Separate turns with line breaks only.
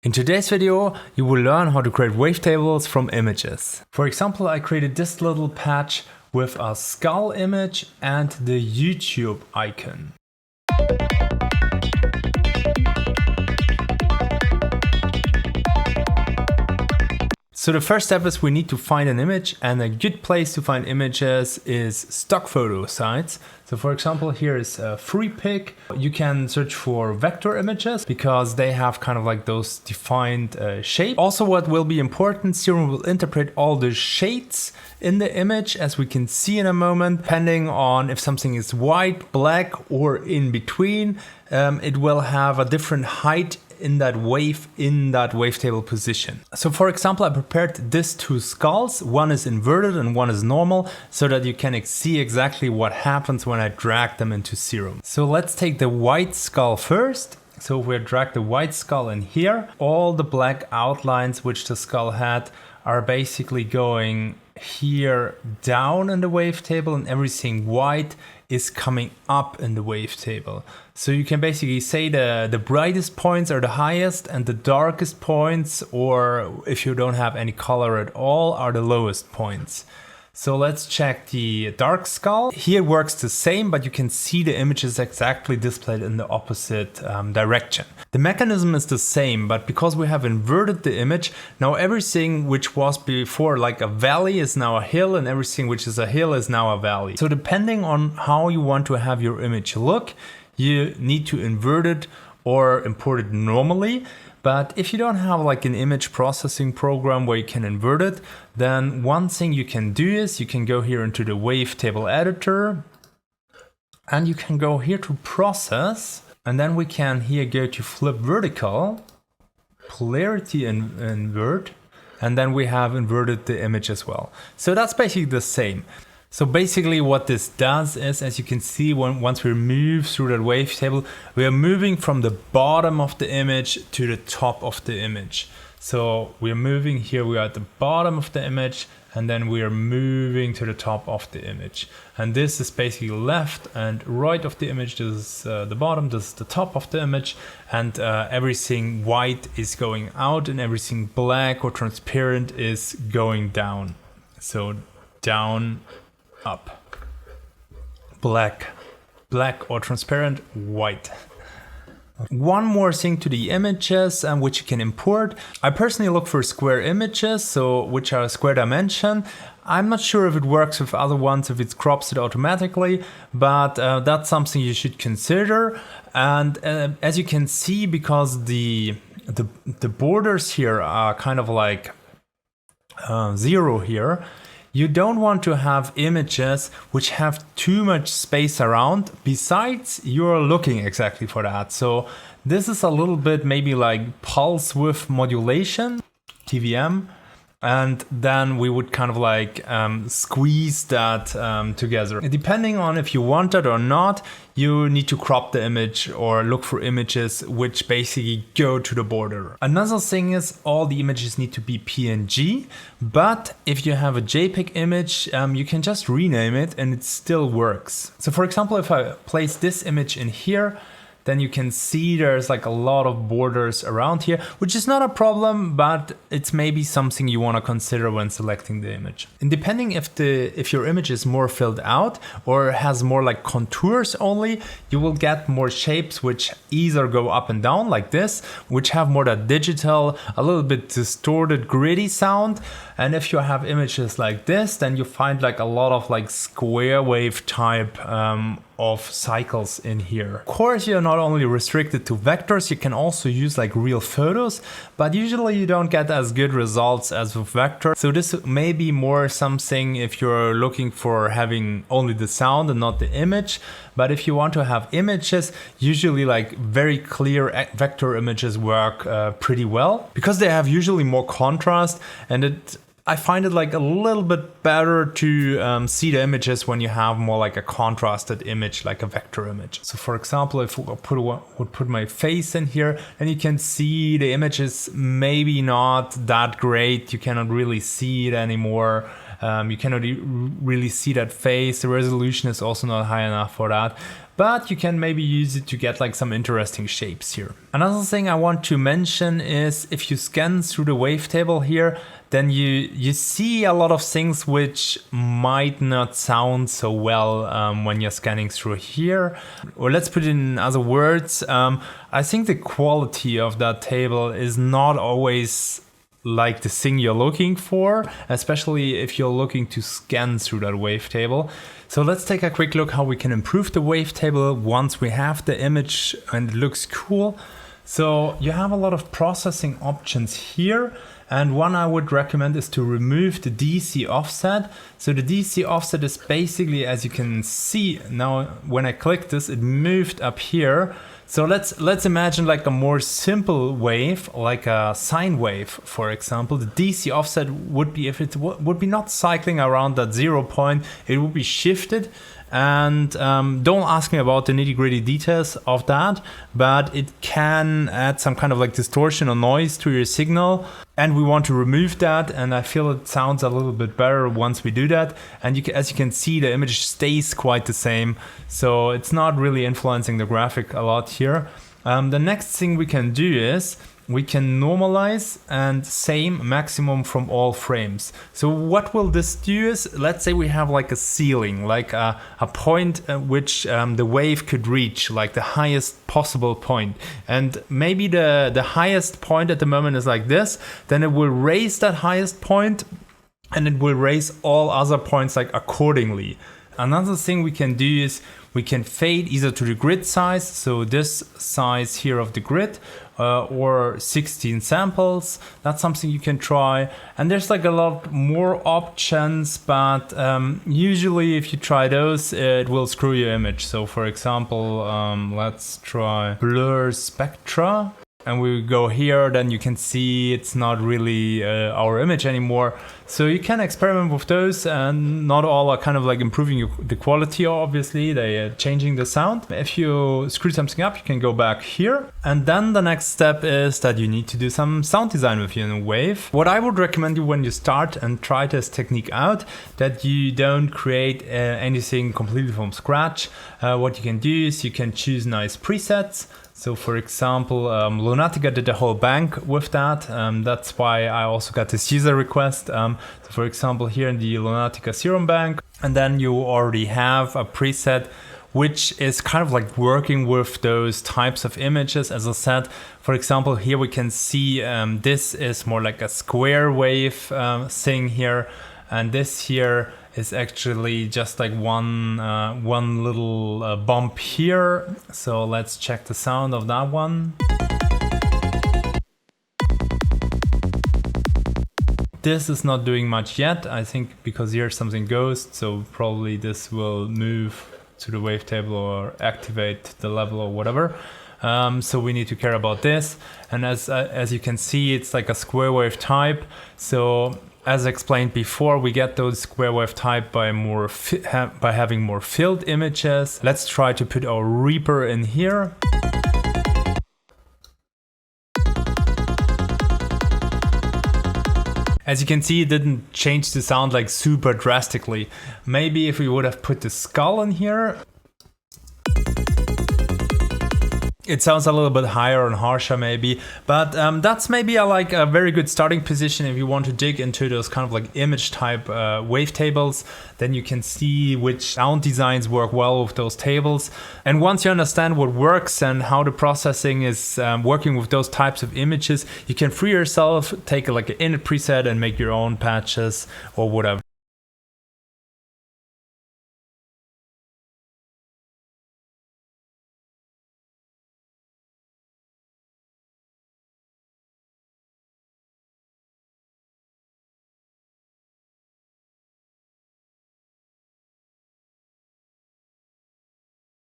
In today's video, you will learn how to create wavetables from images. For example, I created this little patch with a skull image and the YouTube icon. So the first step is we need to find an image, and a good place to find images is stock photo sites. So for example, here is a FreePic. You can search for vector images because they have kind of like those defined shapes. Also, what will be important, Serum will interpret all the shades in the image, as we can see in a moment. Depending on if something is white, black, or in between, it will have a different height in that wavetable position. So for example, I prepared these two skulls. One is inverted and one is normal, so that you can see exactly what happens when I drag them into Serum. So let's take the white skull first. So if we drag the white skull in here, all the black outlines which the skull had are basically going here down in the wavetable, and everything white is coming up in the wavetable. So you can basically say the brightest points are the highest and the darkest points, or if you don't have any color at all, are the lowest points. So let's check the dark skull. Here it works the same, but you can see the images exactly displayed in the opposite direction. The mechanism is the same, but because we have inverted the image, now everything which was before like a valley is now a hill, and everything which is a hill is now a valley. So depending on how you want to have your image look, you need to invert it or import it normally. But if you don't have like an image processing program where you can invert it, then one thing you can do is you can go here into the wavetable editor, and you can go here to process, and then we can here go to flip vertical, polarity invert, and then we have inverted the image as well. So that's basically the same. So basically what this does is, as you can see, once we move through that wavetable, we are moving from the bottom of the image to the top of the image. So we're moving here, we are at the bottom of the image, and then we are moving to the top of the image. And this is basically left and right of the image. This is the bottom, this is the top of the image, and everything white is going out and everything black or transparent is going down. So down, up, black or transparent, white. One more thing to the images which you can import. I personally look for square images, which are square dimension. I'm not sure if it works with other ones, if it crops it automatically, but that's something you should consider. And as you can see, because the borders here are kind of like 0 here, you don't want to have images which have too much space around. Besides, you're looking exactly for that. So this is a little bit maybe like pulse width modulation, TVM. And then we would kind of like squeeze that together. Depending on if you want it or not, you need to crop the image or look for images which basically go to the border. Another thing is all the images need to be PNG, but if you have a JPEG image, you can just rename it and it still works. So for example, if I place this image in here, then you can see there's like a lot of borders around here, which is not a problem, but it's maybe something you want to consider when selecting the image. And depending if your image is more filled out or has more like contours only, you will get more shapes which either go up and down like this, which have more that digital, a little bit distorted, gritty sound. And if you have images like this, then you find like a lot of like square wave type of cycles in here. Of course, you're not only restricted to vectors, you can also use like real photos, but usually you don't get as good results as with vector. So this may be more something if you're looking for having only the sound and not the image. But if you want to have images, usually like very clear vector images work pretty well, because they have usually more contrast, and I find it like a little bit better to see the images when you have more like a contrasted image, like a vector image. So for example, if I would put my face in here, and you can see the image is maybe not that great. You cannot really see it anymore. You cannot really see that face. The resolution is also not high enough for that. but you can maybe use it to get like some interesting shapes here. Another thing I want to mention is if you scan through the wavetable here, then you see a lot of things which might not sound so well when you're scanning through here. Or let's put it in other words, I think the quality of that table is not always like the thing you're looking for, especially if you're looking to scan through that wavetable. So let's take a quick look how we can improve the wavetable once we have the image and it looks cool. So you have a lot of processing options here. And one I would recommend is to remove the DC offset. So the DC offset is basically, as you can see now, when I click this, it moved up here. So let's imagine like a more simple wave, like a sine wave, for example. The DC offset would be, if it would be not cycling around that 0 point, it would be shifted. And don't ask me about the nitty-gritty details of that, but it can add some kind of like distortion or noise to your signal, and we want to remove that, and I feel it sounds a little bit better once we do that. And as you can see, the image stays quite the same, so it's not really influencing the graphic a lot here. The next thing we can do is we can normalize and same maximum from all frames. So what will this do is, let's say we have like a ceiling, like a point at which the wave could reach, like the highest possible point. And maybe the highest point at the moment is like this, then it will raise that highest point and it will raise all other points like accordingly. Another thing we can do is we can fade either to the grid size, so this size here of the grid, or 16 samples. That's something you can try. And there's like a lot more options, but usually if you try those, it will screw your image. So for example, let's try blur spectra. And we go here, then you can see it's not really our image anymore. So you can experiment with those, and not all are kind of like improving the quality, obviously. They are changing the sound. If you screw something up, you can go back here. And then the next step is that you need to do some sound design with your wave. What I would recommend you when you start and try this technique out, that you don't create anything completely from scratch. What you can do is you can choose nice presets. So for example, Lunatica did a whole bank with that. That's why I also got this user request. So for example, here in the Lunatica Serum bank, and then you already have a preset which is kind of like working with those types of images. As I said, for example, here we can see this is more like a square wave thing here, and this here is actually just like one little bump here. So let's check the sound of that one. This is not doing much yet, I think, because here's something ghost, so probably this will move to the wavetable or activate the level or whatever. So we need to care about this. And as you can see, it's like a square wave type. So as explained before, we get those square wave type by having more filled images. Let's try to put our Reaper in here. As you can see, it didn't change the sound like super drastically. Maybe if we would have put the skull in here, it sounds a little bit higher and harsher maybe, but that's maybe a very good starting position if you want to dig into those kind of like image type wavetables. Then you can see which sound designs work well with those tables. And once you understand what works and how the processing is working with those types of images, you can free yourself, take like an init preset and make your own patches or whatever.